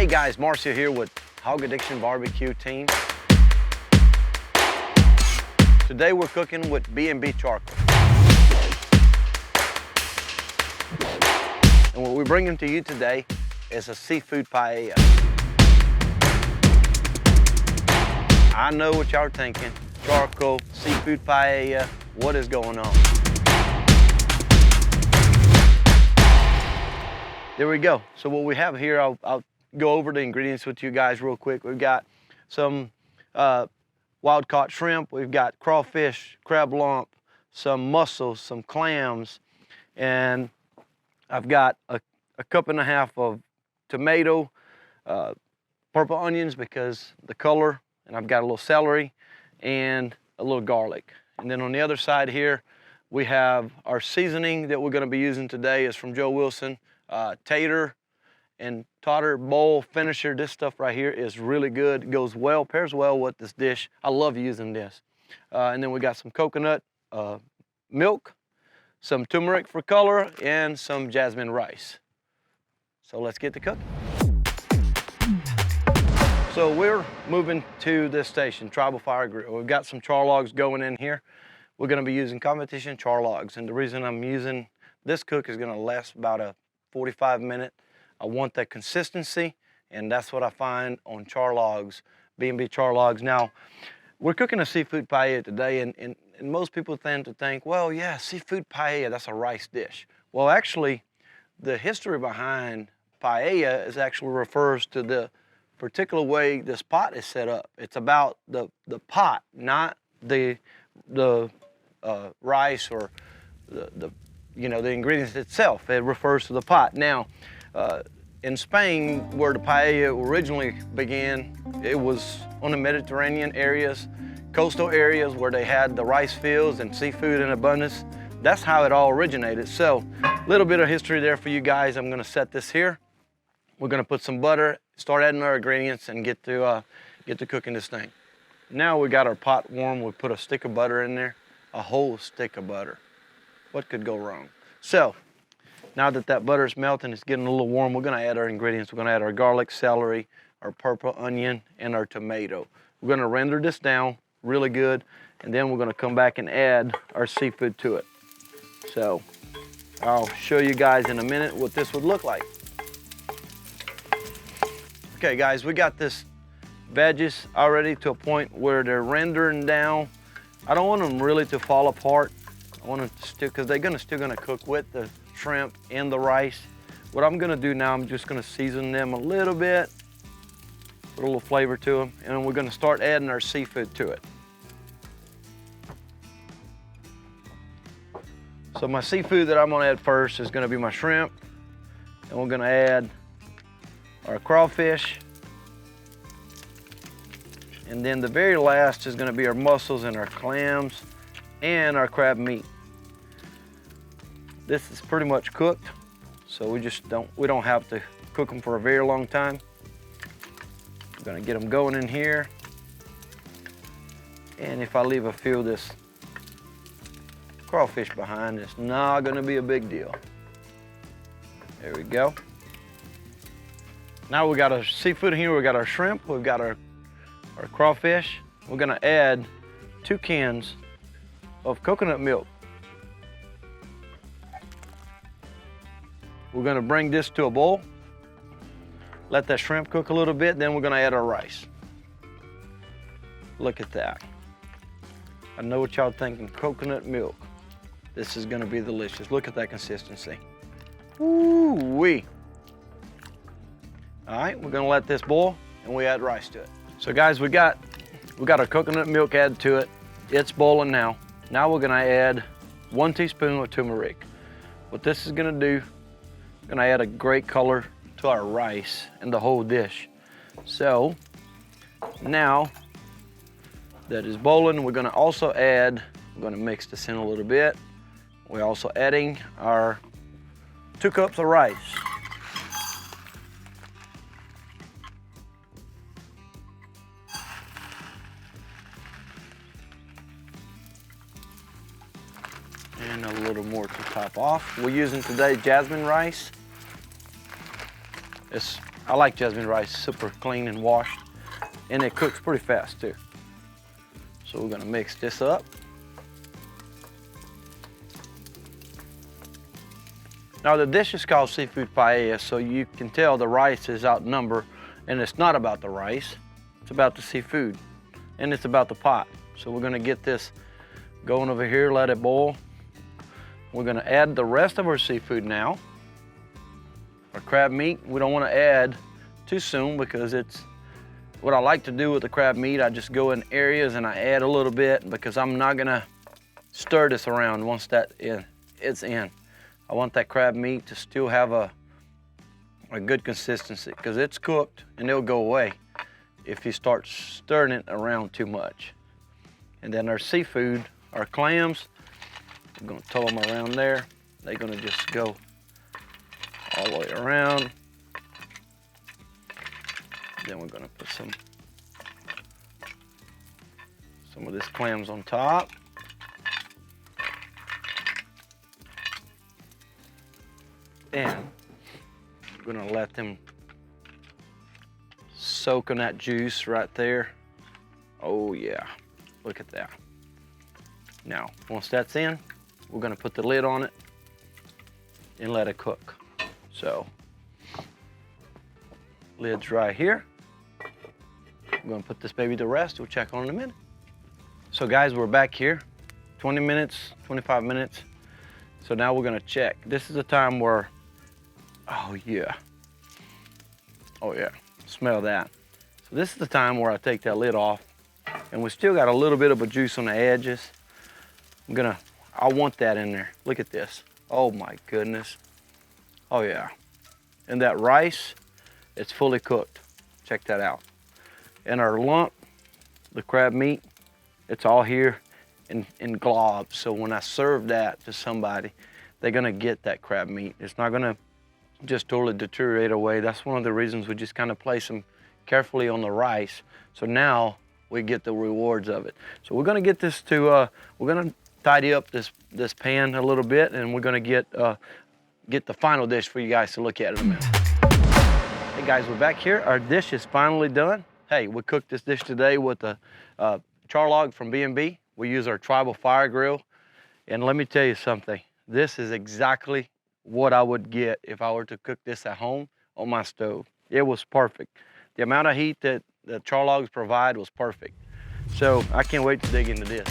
Hey guys, Marcio here with Hog Addiction BBQ team. Today we're cooking with B&B charcoal. And what we're bringing to you today is a seafood paella. I know what y'all are thinking. Charcoal, seafood paella, what is going on? There we go. So what we have here, I'll go over the ingredients with you guys real quick. We've got some wild-caught shrimp. We've got crawfish, crab lump, some mussels, some clams, and I've got a cup and a half of tomato, purple onions because the color, and I've got a little celery and a little garlic. And then on the other side here, we have our seasoning that we're going to be using today is from Joe Wilson. Tater and totter bowl finisher. This stuff right here is really good. It goes well, pairs well with this dish. I love using this. And then we got some coconut milk, some turmeric for color, and some jasmine rice. So let's get to cooking. So we're moving to this station, Tribal Fire Grill. We've got some charlogs going in here. We're going to be using competition charlogs, and the reason I'm using this cook is going to last about a 45 minutes. I want that consistency, and that's what I find on charlogs, B&B charlogs. Now, we're cooking a seafood paella today, and most people tend to think, well, yeah, seafood paella, that's a rice dish. Well, actually, the history behind paella is actually refers to the particular way this pot is set up. It's about the pot, not the rice or the ingredients itself. It refers to the pot. Now, in Spain, where the paella originally began, it was on the Mediterranean areas, coastal areas where they had the rice fields and seafood in abundance. That's how it all originated. So, a little bit of history there for you guys. I'm gonna set this here. We're gonna put some butter, start adding our ingredients, and get to cooking this thing. Now we got our pot warm. We put a stick of butter in there, a whole stick of butter. What could go wrong? So, now that butter is melting, it's getting a little warm, we're gonna add our ingredients. We're gonna add our garlic, celery, our purple onion, and our tomato. We're gonna render this down really good, and then we're gonna come back and add our seafood to it. So, I'll show you guys in a minute what this would look like. Okay guys, we got this veggies already to a point where they're rendering down. I don't want them really to fall apart. I want them to still, because they're still gonna cook with the shrimp and the rice. What I'm gonna do now, I'm just gonna season them a little bit, put a little flavor to them, and then we're gonna start adding our seafood to it. So my seafood that I'm gonna add first is gonna be my shrimp, and we're gonna add our crawfish, and then the very last is gonna be our mussels and our clams and our crab meat. This is pretty much cooked, so we don't have to cook them for a very long time. I'm gonna get them going in here, and if I leave a few of this crawfish behind, it's not gonna be a big deal. There we go. Now we got our seafood here, we got our shrimp, we've got our crawfish. We're gonna add 2 cans of coconut milk. We're gonna bring this to a boil, let that shrimp cook a little bit, then we're gonna add our rice. Look at that. I know what y'all thinking, coconut milk. This is gonna be delicious. Look at that consistency. Ooh-wee. All right, we're gonna let this boil and we add rice to it. So guys, we got our coconut milk added to it. It's boiling now. Now we're gonna add 1 teaspoon of turmeric. What this is gonna do, gonna add a great color to our rice and the whole dish. So now that is boiling, we're gonna also add, we're gonna mix this in a little bit. We're also adding our 2 cups of rice. And a little more to top off. We're using today jasmine rice. It's I like jasmine rice, super clean and washed, and it cooks pretty fast too. So we're gonna mix this up. Now the dish is called seafood paella, so you can tell the rice is outnumbered, and it's not about the rice, it's about the seafood, and it's about the pot. So we're gonna get this going over here, let it boil. We're gonna add the rest of our seafood now. Our crab meat, we don't wanna add too soon because it's, what I like to do with the crab meat, I just go in areas and I add a little bit because I'm not gonna stir this around once it's in. I want that crab meat to still have a good consistency because it's cooked and it'll go away if you start stirring it around too much. And then our seafood, our clams, we're gonna tow them around there. They're gonna just go all the way around. Then we're gonna put some of this clams on top. And we're gonna let them soak in that juice right there. Oh yeah, look at that. Now, once that's in, we're gonna put the lid on it and let it cook. So, lid's right here. I'm gonna put this baby to rest. We'll check on it in a minute. So guys, we're back here. 20 minutes, 25 minutes. So now we're gonna check. This is the time where, oh yeah. Oh yeah, smell that. So this is the time where I take that lid off, and we still got a little bit of a juice on the edges. I want that in there. Look at this. Oh my goodness. Oh yeah. And that rice, it's fully cooked. Check that out. And our lump, the crab meat, it's all here in globs. So when I serve that to somebody, they're gonna get that crab meat. It's not gonna just totally deteriorate away. That's one of the reasons we just kind of place them carefully on the rice. So now we get the rewards of it. So we're gonna get this to, we're gonna tidy up this pan a little bit, and we're gonna get the final dish for you guys to look at in a minute. Hey guys, we're back here. Our dish is finally done. Hey, we cooked this dish today with a charlog from B&B. We use our tribal fire grill. And let me tell you something. This is exactly what I would get if I were to cook this at home on my stove. It was perfect. The amount of heat that the charlogs provide was perfect. So I can't wait to dig into this.